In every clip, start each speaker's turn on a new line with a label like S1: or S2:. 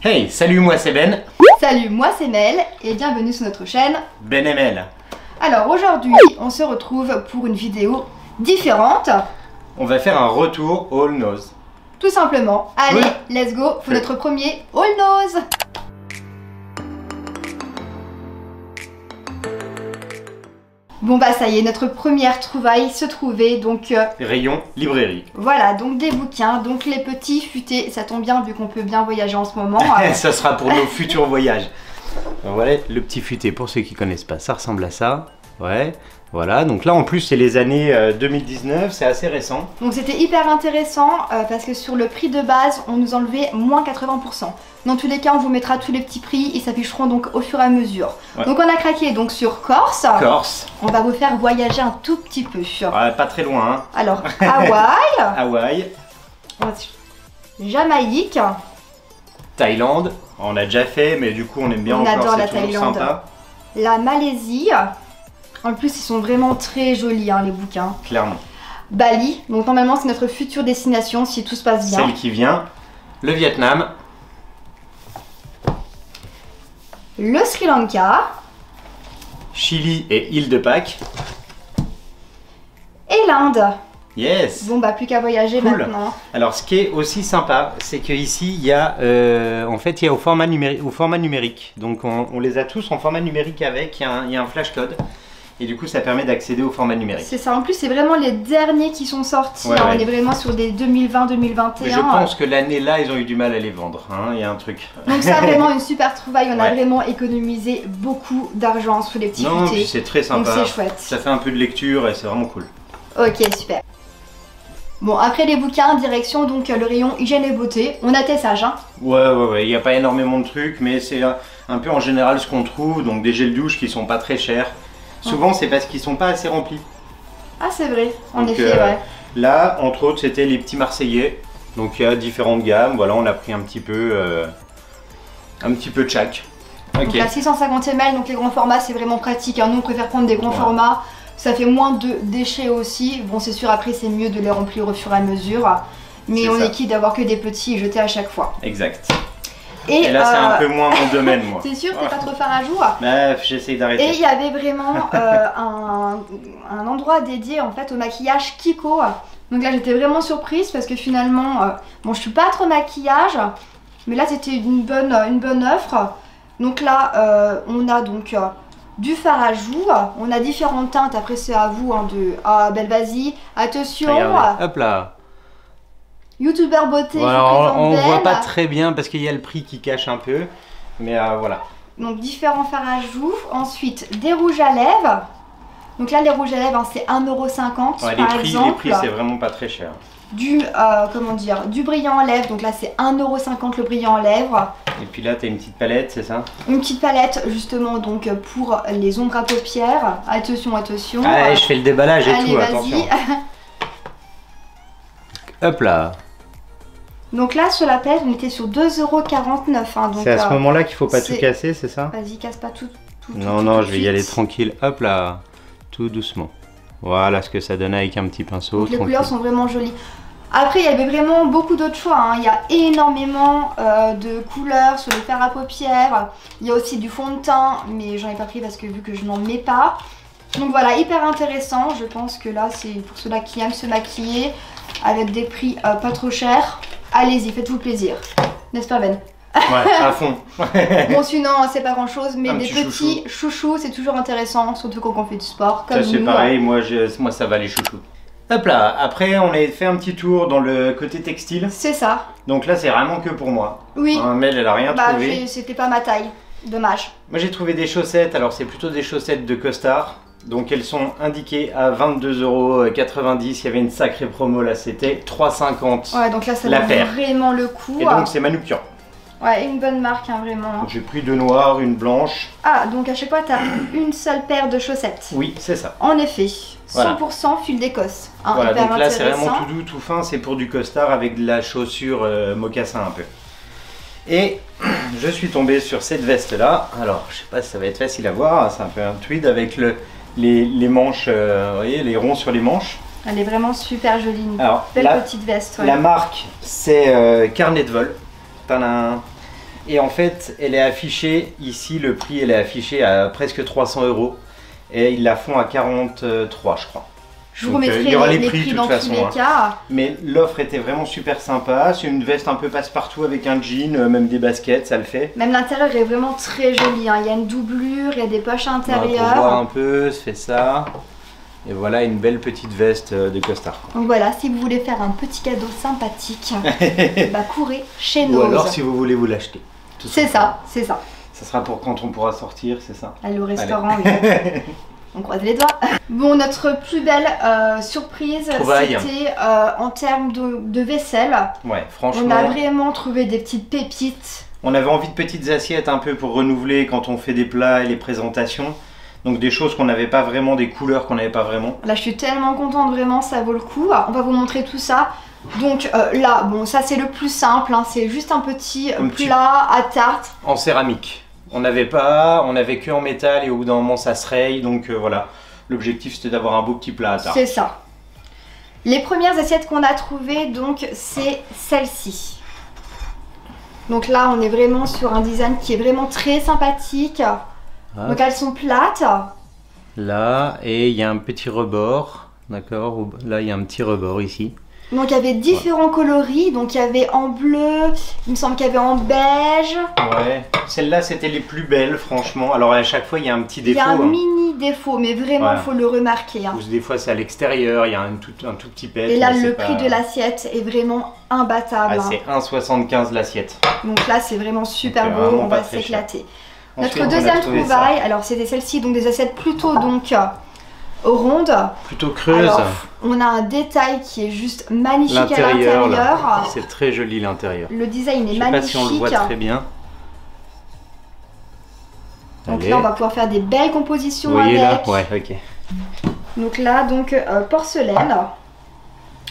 S1: Hey, salut, moi c'est Ben.
S2: Salut, moi c'est Mel et bienvenue sur notre chaîne
S1: Ben et Mel.
S2: Alors aujourd'hui, on se retrouve pour une vidéo différente.
S1: On va faire un retour All Nose.
S2: Tout simplement. Allez,
S1: Ouais.
S2: let's go pour notre premier All Nose. Bon bah ça y est, notre première trouvaille se trouvait donc
S1: Rayon librairie.
S2: voilà, donc des bouquins, donc les petits futés, ça tombe bien vu qu'on peut bien voyager en ce moment.
S1: Ça sera pour nos futurs voyages. Donc voilà le petit futé, pour ceux qui connaissent pas, ça ressemble à ça. Ouais, voilà, donc là en plus c'est les années 2019, c'est assez récent.
S2: Donc c'était hyper intéressant parce que sur le prix de base, on nous enlevait moins 80%. Dans tous les cas, on vous mettra tous les petits prix, ils s'afficheront donc au fur et à mesure.
S1: Ouais.
S2: Donc on a craqué donc sur Corse.
S1: Corse.
S2: On va vous faire voyager un tout petit peu.
S1: Ouais, pas très loin, hein.
S2: Alors, Hawaï,
S1: Hawaï,
S2: Jamaïque,
S1: Thaïlande, on a déjà fait, mais du coup on aime bien
S2: On
S1: encore,
S2: adore la
S1: c'est toujours
S2: Thaïlande.
S1: sympa.
S2: la Malaisie. En plus, ils sont vraiment très jolis, hein, les bouquins.
S1: Clairement.
S2: Bali, donc normalement c'est notre future destination si tout se passe bien.
S1: Celle qui vient, le Vietnam,
S2: Le Sri Lanka
S1: Chili et île de Pâques.
S2: et l'Inde.
S1: Yes.
S2: Bon bah plus qu'à voyager
S1: Cool.
S2: maintenant.
S1: Alors ce qui est aussi sympa, c'est qu'ici il y a en fait il y a au format numérique. Donc on les a tous en format numérique avec, il y a un flash code. Et du coup ça permet d'accéder au format numérique.
S2: C'est ça, en plus c'est vraiment les derniers qui sont sortis,
S1: Ouais,
S2: hein.
S1: ouais.
S2: On est vraiment sur des 2020-2021.
S1: Mais je pense que l'année là ils ont eu du mal à les vendre, hein, il y a un truc.
S2: Donc ça vraiment une super trouvaille, on a
S1: Ouais.
S2: vraiment économisé beaucoup d'argent sur les petits
S1: Non,
S2: futés.
S1: puis c'est très
S2: Donc
S1: sympa.
S2: c'est chouette.
S1: Ça fait un peu de lecture et c'est vraiment cool.
S2: Ok, super. Bon, après les bouquins, direction donc le rayon hygiène et beauté. On a tes sages, hein.
S1: Ouais, il n'y a pas énormément de trucs, mais c'est un peu en général ce qu'on trouve. Donc des gels douche qui sont pas très chers. Souvent c'est parce qu'ils sont pas assez remplis.
S2: Ah c'est vrai, en
S1: Donc,
S2: effet, ouais.
S1: Là, entre autres, c'était les petits Marseillais. Donc il y a différentes gammes. Voilà, on a pris un petit peu de chaque.
S2: Donc
S1: Ok.
S2: la 650 ml, donc les grands formats, c'est vraiment pratique, hein. Nous on préfère prendre des grands
S1: Ouais.
S2: formats. Ça fait moins de déchets aussi. Bon, c'est sûr, après c'est mieux de les remplir au fur et à mesure. Mais
S1: C'est
S2: on
S1: ça.
S2: est quitte d'avoir que des petits et jeter à chaque fois.
S1: Exact. Et là, c'est un peu moins mon domaine, moi.
S2: T'es sûr, t'es pas trop phare à jour?
S1: Bref, j'essaye
S2: Et
S1: d'arrêter.
S2: il y avait vraiment un endroit dédié en fait au maquillage Kiko. Donc là j'étais vraiment surprise parce que finalement, bon je suis pas trop maquillage, mais là c'était une bonne offre. Donc là on a donc du fard à joues, on a différentes teintes, après c'est à vous hein, de... Ah belle vas-y, attention,
S1: Regardez, hop là.
S2: youtubeur beauté,
S1: Bon,
S2: je
S1: alors,
S2: vous présente
S1: on
S2: belle.
S1: voit pas très bien parce qu'il y a le prix qui cache un peu. Mais voilà.
S2: Donc différents fards à joues, ensuite des rouges à lèvres. Donc là les rouges à lèvres hein, c'est 1,50 €
S1: Ouais,
S2: par
S1: les
S2: exemple.
S1: prix c'est vraiment pas très cher.
S2: Du, comment dire, du brillant en lèvres, donc là c'est 1,50 € le brillant en lèvres.
S1: Et puis là, t'as une petite palette, c'est ça?
S2: Une petite palette justement donc pour les ombres à paupières. Attention, attention.
S1: Ah, je fais le déballage et
S2: Allez,
S1: tout,
S2: vas-y.
S1: attention. Hop là.
S2: Donc là sur la palette on était sur 2,49 €. Hein, donc,
S1: C'est à ce moment-là qu'il faut pas tout
S2: c'est-
S1: casser, c'est ça?
S2: Vas-y, casse pas tout.
S1: Non,
S2: tout
S1: non,
S2: de
S1: je vais y aller
S2: suite.
S1: tranquille. Hop là. Tout doucement. Voilà ce que ça donne avec un petit pinceau.
S2: Donc les
S1: tranquille.
S2: couleurs sont vraiment jolies. Après il y avait vraiment beaucoup d'autres choix, hein. Il y a énormément de couleurs sur les fards à paupières. Il y a aussi du fond de teint, mais j'en ai pas pris parce que vu que je n'en mets pas. Donc voilà, hyper intéressant. Je pense que là c'est pour ceux-là qui aiment se maquiller avec des prix pas trop chers. Allez-y, faites-vous plaisir. N'est-ce pas Ben?
S1: Ouais, à fond.
S2: Bon sinon c'est pas grand chose, mais
S1: Un
S2: des
S1: petit
S2: petits chouchous c'est toujours intéressant, surtout quand on fait du sport
S1: Ça
S2: comme
S1: c'est
S2: nous.
S1: pareil, moi ça va les chouchous. Hop là, après on a fait un petit tour dans le côté textile.
S2: C'est ça.
S1: Donc là c'est vraiment que pour moi.
S2: Oui.
S1: Hein, Mel elle a rien
S2: Bah
S1: trouvé.
S2: c'était pas ma taille. Dommage.
S1: Moi j'ai trouvé des chaussettes, alors c'est plutôt des chaussettes de costard. Donc elles sont indiquées à 22,90 €. Il y avait une sacrée promo là, c'était 3,50 €.
S2: Ouais, donc là ça
S1: La
S2: vaut
S1: paire.
S2: vraiment le coup.
S1: Et donc c'est Manoukian.
S2: Ouais, une bonne marque, hein, vraiment.
S1: Donc j'ai pris deux noires, une blanche.
S2: Ah, donc à chaque fois t'as une seule paire de chaussettes.
S1: Oui, c'est ça.
S2: En effet,
S1: Voilà.
S2: 100% fil d'Écosse. Hein,
S1: Voilà,
S2: hyper
S1: donc là c'est
S2: intéressant.
S1: vraiment tout doux, tout fin, c'est pour du costard avec de la chaussure mocassin un peu. Et je suis tombé sur cette veste là. Alors je sais pas si ça va être facile à voir, c'est un peu un tweed avec les manches, vous voyez, les ronds sur les manches.
S2: Elle est vraiment super jolie, une
S1: Alors
S2: belle
S1: la,
S2: petite veste. Ouais.
S1: la marque c'est Carnet de vol. Tadam. Et en fait, elle est affichée, ici le prix, elle est affichée à presque 300 €. Et ils la font à 43, je crois.
S2: Je vous remettrai
S1: il y aura
S2: les
S1: les
S2: prix
S1: de
S2: dans
S1: toute
S2: tous
S1: façon.
S2: les cas.
S1: Mais l'offre était vraiment super sympa. C'est une veste un peu passe-partout avec un jean, même des baskets, ça le fait.
S2: Même l'intérieur est vraiment très joli. Hein. Il y a une doublure, il y a des poches intérieures.
S1: Pour voir un peu, ça fait ça. Et voilà une belle petite veste de costard.
S2: Donc voilà, si vous voulez faire un petit cadeau sympathique, bah courez chez
S1: Ou
S2: Nose.
S1: alors si vous voulez vous l'acheter.
S2: C'est ça, c'est ça.
S1: Ça sera pour quand on pourra sortir, c'est ça?
S2: Aller au restaurant, oui. On croise les doigts. Bon, notre plus belle surprise,
S1: Trouvaille.
S2: c'était en termes de vaisselle.
S1: Ouais, franchement.
S2: On a vraiment trouvé des petites pépites.
S1: On avait envie de petites assiettes un peu pour renouveler quand on fait des plats et les présentations. Donc des choses qu'on n'avait pas vraiment, des couleurs qu'on n'avait pas vraiment.
S2: Là, je suis tellement contente, vraiment, ça vaut le coup. On va vous montrer tout ça. Donc là, bon, ça c'est le plus simple. Hein. C'est juste un petit plat à tarte.
S1: En céramique. On n'avait pas, on avait que en métal et au bout d'un moment ça se raye. Donc voilà, l'objectif c'était d'avoir un beau petit plat à tarte.
S2: C'est ça. Les premières assiettes qu'on a trouvées, donc, c'est celle-ci. Donc là, on est vraiment sur un design qui est vraiment très sympathique.
S1: Ah.
S2: Donc elles sont plates.
S1: Là, et il y a un petit rebord, d'accord? Là, il y a un petit rebord ici.
S2: Donc il y avait différents coloris. Donc il y avait en bleu, il me semble qu'il y avait en beige.
S1: Ouais, celles-là c'était les plus belles, franchement. Alors à chaque fois, il y a un petit défaut.
S2: Il y a un mini défaut, mais vraiment, il faut le remarquer. Hein.
S1: Ou des fois, c'est à l'extérieur, il y a un tout petit pet.
S2: Et là, le prix de l'assiette est vraiment imbattable.
S1: Ah, c'est 1,75 l'assiette.
S2: Donc là, c'est vraiment super beau,
S1: vraiment
S2: on
S1: pas
S2: va
S1: très
S2: s'éclater.
S1: Ensuite,
S2: Notre
S1: on a
S2: deuxième
S1: trouvé
S2: trouvaille,
S1: ça.
S2: alors c'était celle-ci, donc des assiettes plutôt donc rondes.
S1: Plutôt creuse.
S2: Alors, on a un détail qui est juste magnifique à
S1: L'intérieur,
S2: l'intérieur.
S1: c'est très joli l'intérieur.
S2: Le design est
S1: Je sais pas
S2: magnifique.
S1: si on le voit très bien.
S2: Donc
S1: Allez.
S2: là, on va pouvoir faire des belles compositions
S1: Vous voyez
S2: avec.
S1: là? Ouais, ok.
S2: Donc là, donc porcelaine,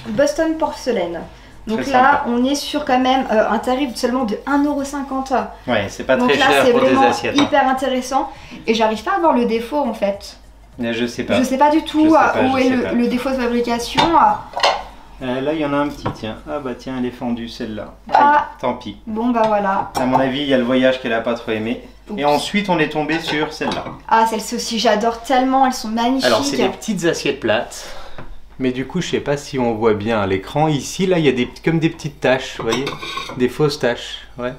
S2: Boston porcelaine. Donc
S1: Très
S2: là,
S1: sympa.
S2: on est sur quand même un tarif seulement de 1,50 €.
S1: Ouais, c'est pas
S2: Donc
S1: très
S2: là,
S1: cher
S2: c'est
S1: pour des
S2: vraiment
S1: assiettes. Hein.
S2: hyper intéressant. Et j'arrive pas à voir le défaut en fait.
S1: Mais je sais pas.
S2: Je sais pas du tout
S1: Je sais pas,
S2: où
S1: je
S2: est
S1: sais pas.
S2: le défaut de fabrication.
S1: Là, il y en a un petit, tiens. Ah bah tiens, elle est fendue celle-là.
S2: Ah.
S1: Tant pis.
S2: Bon bah voilà.
S1: À mon avis, il y a le voyage qu'elle a pas trop aimé.
S2: Oups.
S1: Et ensuite, on est tombé sur celle-là.
S2: Ah, celles-ci aussi, j'adore tellement, elles sont magnifiques.
S1: Alors, c'est des petites assiettes plates. Mais du coup, je sais pas si on voit bien à l'écran. Ici, là, il y a comme des petites taches, vous voyez? Des fausses taches, ouais.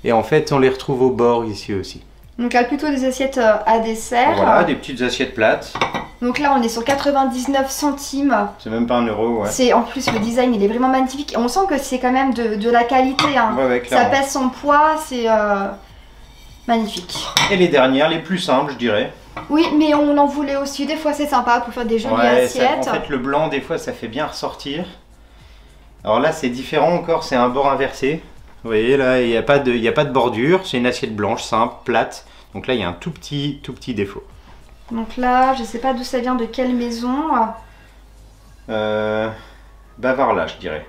S1: Et en fait, on les retrouve au bord ici aussi.
S2: Donc là, plutôt des assiettes à dessert.
S1: Voilà, des petites assiettes plates.
S2: Donc là, on est sur 99 centimes.
S1: C'est même pas 1 €, ouais.
S2: C'est en plus le design, il est vraiment magnifique. Et on sent que c'est quand même de la qualité. Hein.
S1: Ouais,
S2: Ça
S1: clairement.
S2: pèse son poids, c'est magnifique.
S1: Et les dernières, les plus simples, je dirais.
S2: Oui, mais on en voulait aussi. Des fois, c'est sympa pour faire des jolies assiettes.
S1: En fait, le blanc, des fois, ça fait bien ressortir. Alors là, c'est différent encore, c'est un bord inversé. Vous voyez, là, il n'y a pas de bordure. C'est une assiette blanche, simple, plate. Donc là, il y a un tout petit défaut.
S2: Donc là, je sais pas d'où ça vient, de quelle maison.
S1: Bavard là, je dirais.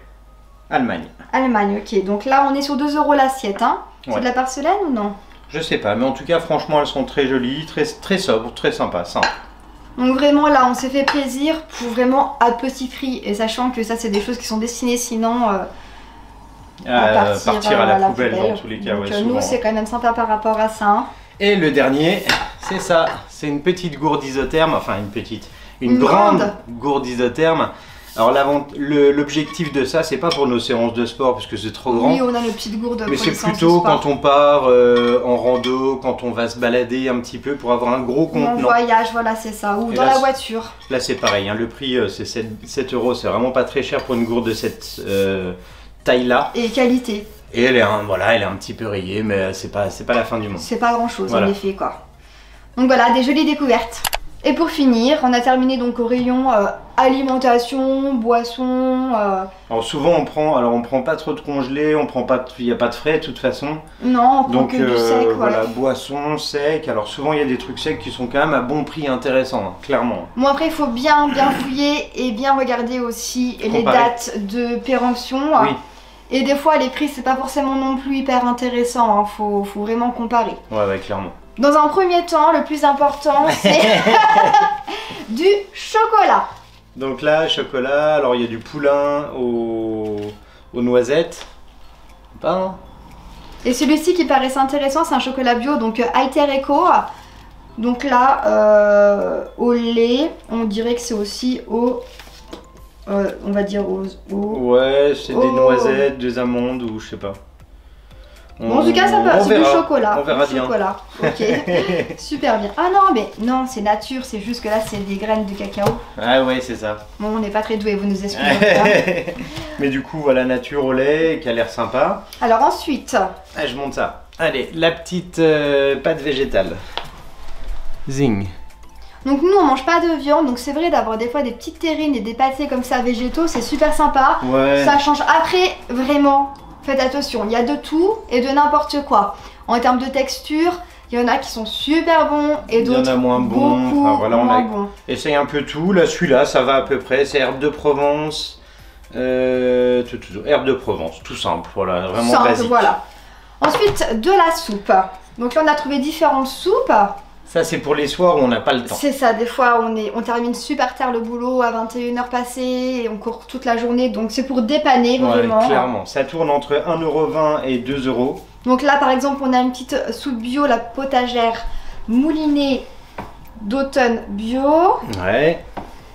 S1: Allemagne.
S2: Allemagne, ok. Donc là, on est sur 2 € l'assiette. Hein. C'est
S1: Ouais.
S2: de la porcelaine ou non?
S1: Je sais pas, mais en tout cas, franchement, elles sont très jolies, très sobres, très sympas, simple.
S2: Donc vraiment là on s'est fait plaisir pour vraiment à petit prix et sachant que ça c'est des choses qui sont destinées sinon à
S1: Partir à la poubelle dans tous les cas,
S2: Donc,
S1: ouais,
S2: nous
S1: souvent.
S2: c'est quand même sympa par rapport à ça. Hein.
S1: Et le dernier, c'est ça, c'est une petite gourde isotherme, enfin une
S2: Une
S1: grande
S2: grande.
S1: gourde isotherme. Alors l'objectif de ça, c'est pas pour nos séances de sport parce que c'est trop grand.
S2: Oui, on a nos petites gourdes
S1: Mais
S2: pour
S1: c'est
S2: les séances de
S1: plutôt
S2: sport.
S1: quand on part en rando, quand on va se balader un petit peu pour avoir un gros
S2: En
S1: contenant.
S2: voyage, voilà c'est ça, ou
S1: Et
S2: dans
S1: là,
S2: la voiture.
S1: Là c'est pareil, hein, le prix c'est 7 €, c'est vraiment pas très cher pour une gourde de cette taille-là.
S2: Et qualité,
S1: Et elle est, elle est un petit peu rayée, mais c'est pas la fin du monde.
S2: c'est pas grand chose
S1: Voilà.
S2: en effet quoi. Donc voilà, des jolies découvertes. Et pour finir, on a terminé donc au rayon alimentation, boissons.
S1: Alors souvent on prend pas trop de congelé, il n'y a pas de frais de toute façon.
S2: Non, on prend
S1: Donc
S2: que du sec.
S1: voilà,
S2: Ouais.
S1: boissons, sec. Alors souvent il y a des trucs secs qui sont quand même à bon prix intéressant, hein, clairement.
S2: Bon après il faut bien fouiller et bien regarder aussi les
S1: Comparer.
S2: dates de péremption.
S1: Oui.
S2: Et des fois les prix c'est pas forcément non plus hyper intéressant, hein. Faut vraiment comparer.
S1: Ouais, clairement.
S2: Dans un premier temps, le plus important c'est du chocolat.
S1: Donc là, chocolat, alors il y a du poulain aux noisettes. Pain.
S2: Et celui-ci qui paraissait intéressant, c'est un chocolat bio, donc Alter Eco. Donc là, au lait, on dirait que c'est aussi au... on va dire
S1: Ouais, c'est des noisettes, des amandes ou je sais pas.
S2: Bon, en tout cas, ça peut c'est du chocolat.
S1: On verra bien.
S2: Chocolat. Ok, super bien. Ah non, mais non, c'est nature, c'est juste que là, c'est des graines de cacao.
S1: Ah ouais, c'est ça.
S2: Bon, on n'est pas très doués, vous nous excusez.
S1: Mais du coup, voilà, nature au lait qui a l'air sympa.
S2: Alors ensuite...
S1: Ah, je monte ça. Allez, la petite pâte végétale. Zing.
S2: Donc nous on mange pas de viande, donc c'est vrai d'avoir des fois des petites terrines et des pâtés comme ça végétaux, c'est super sympa.
S1: Ouais.
S2: Ça change. Après, vraiment, faites attention, il y a de tout et de n'importe quoi. En termes de texture, il y en a qui sont super bons et d'autres
S1: il y en a moins bons. Enfin, voilà,
S2: moins bons.
S1: Essaye un peu tout. Là, celui-là, ça va à peu près. C'est herbe de Provence. Herbe de Provence, tout simple. Voilà, vraiment
S2: simple,
S1: basique.
S2: Voilà. Ensuite, de la soupe. Donc là, on a trouvé différentes soupes.
S1: Ça, c'est pour les soirs où on n'a pas le temps.
S2: C'est ça, des fois on termine super tard le boulot à 21h passées et on court toute la journée, donc c'est pour dépanner vraiment.
S1: Ouais, clairement, ça tourne entre 1,20 € et 2 €.
S2: Donc là par exemple on a une petite soupe bio, la potagère moulinée d'automne bio.
S1: Ouais.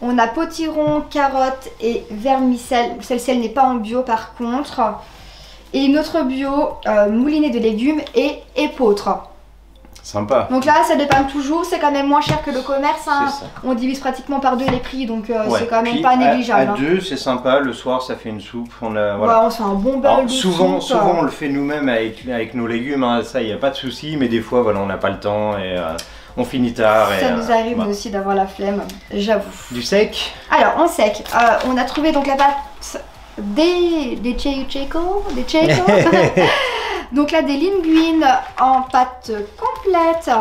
S2: On a potiron, carottes et vermicelle, celle-ci elle n'est pas en bio par contre. Et une autre bio, moulinée de légumes et épeautre.
S1: Sympa.
S2: Donc là, ça dépanne toujours, c'est quand même moins cher que le commerce. Hein. On divise pratiquement par 2 les prix, donc ouais. C'est quand même pas négligeable.
S1: À 2, c'est sympa. Le soir, ça fait une soupe. Voilà.
S2: Ouais, on se fait un bon bol de
S1: souvent,
S2: soupe.
S1: Souvent, on le fait nous-mêmes avec nos légumes. Hein. Ça, il n'y a pas de souci. Mais des fois, voilà, on n'a pas le temps et on finit tard.
S2: Ça nous arrive aussi d'avoir la flemme, j'avoue.
S1: Du sec.
S2: Alors, en sec, on a trouvé donc la pâte des Checo. Donc là, des linguines en pâte complète.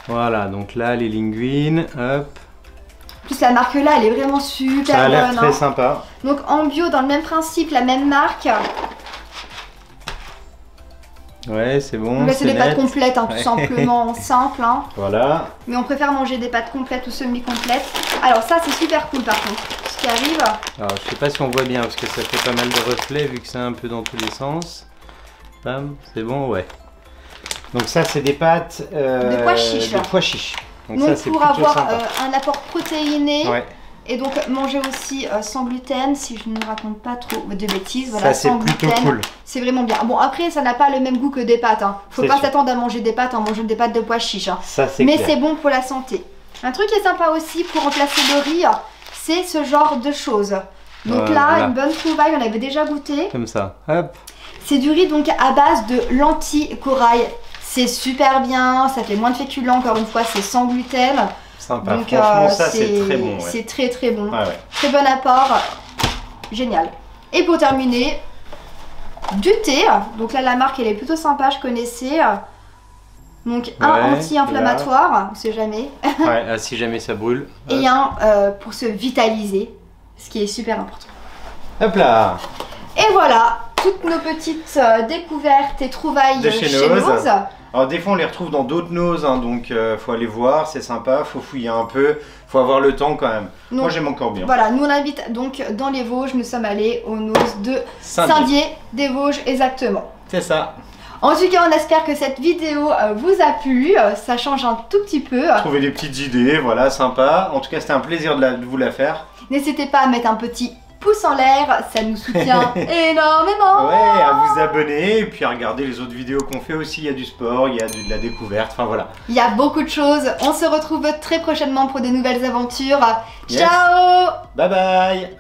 S1: Voilà, donc là, les linguines, hop.
S2: En plus, la marque là, elle est vraiment super bonne.
S1: Ça a l'air très sympa.
S2: Donc en bio, dans le même principe, la même marque.
S1: Ouais, c'est bon.
S2: Là, c'est des pâtes complètes, hein, tout simplement, simple. Hein.
S1: Voilà.
S2: Mais on préfère manger des pâtes complètes ou semi-complètes. Alors ça, c'est super cool par contre, ce qui arrive.
S1: Alors, je sais pas si on voit bien, parce que ça fait pas mal de reflets, vu que c'est un peu dans tous les sens. C'est bon, ouais. Donc ça, c'est des pâtes
S2: de pois chiches.
S1: De pois chiches.
S2: Donc ça, pour avoir un apport protéiné.
S1: Ouais.
S2: Et donc manger aussi sans gluten, si je ne raconte pas trop de bêtises. Voilà,
S1: ça, c'est plutôt cool.
S2: C'est vraiment bien. Bon, après, ça n'a pas le même goût que des pâtes. Hein. Faut pas s'attendre à manger des pâtes en mangeant des pâtes de pois chiches. Hein.
S1: Ça, c'est
S2: mais c'est bon pour la santé. Un truc qui est sympa aussi pour remplacer le riz, c'est ce genre de choses. Donc là, une bonne trouvaille, on avait déjà goûté.
S1: Comme ça, hop. C'est
S2: du riz donc à base de lentilles corail. C'est super bien, ça fait moins de féculents, encore une fois, c'est sans gluten.
S1: Sympa, donc, franchement ça c'est très bon. Ouais.
S2: C'est très très bon,
S1: ouais.
S2: Très bon apport, génial. Et pour terminer, du thé. Donc là la marque elle est plutôt sympa, je connaissais. Donc un anti-inflammatoire, on sait jamais.
S1: Ouais, si jamais ça brûle.
S2: Et un pour se vitaliser, ce qui est super important.
S1: Hop là.
S2: Et voilà, toutes nos petites découvertes et trouvailles de chez Nose.
S1: Alors des fois on les retrouve dans d'autres Nose, hein, donc faut aller voir, c'est sympa, faut fouiller un peu, faut avoir le temps quand même. Donc, moi j'aime encore bien.
S2: Voilà, nous on habite donc dans les Vosges, nous sommes allés aux Nose de Saint-Dié des Vosges exactement.
S1: C'est ça.
S2: En tout cas on espère que cette vidéo vous a plu, ça change un tout petit peu.
S1: Trouver des petites idées, voilà, sympa. En tout cas c'était un plaisir de vous la faire.
S2: N'hésitez pas à mettre un petit pouce en l'air, ça nous soutient énormément.
S1: Ouais, à vous abonner et puis à regarder les autres vidéos qu'on fait aussi. Il y a du sport, il y a de la découverte, enfin voilà.
S2: Il y a beaucoup de choses. On se retrouve très prochainement pour de nouvelles aventures.
S1: Yes.
S2: Ciao.
S1: Bye bye.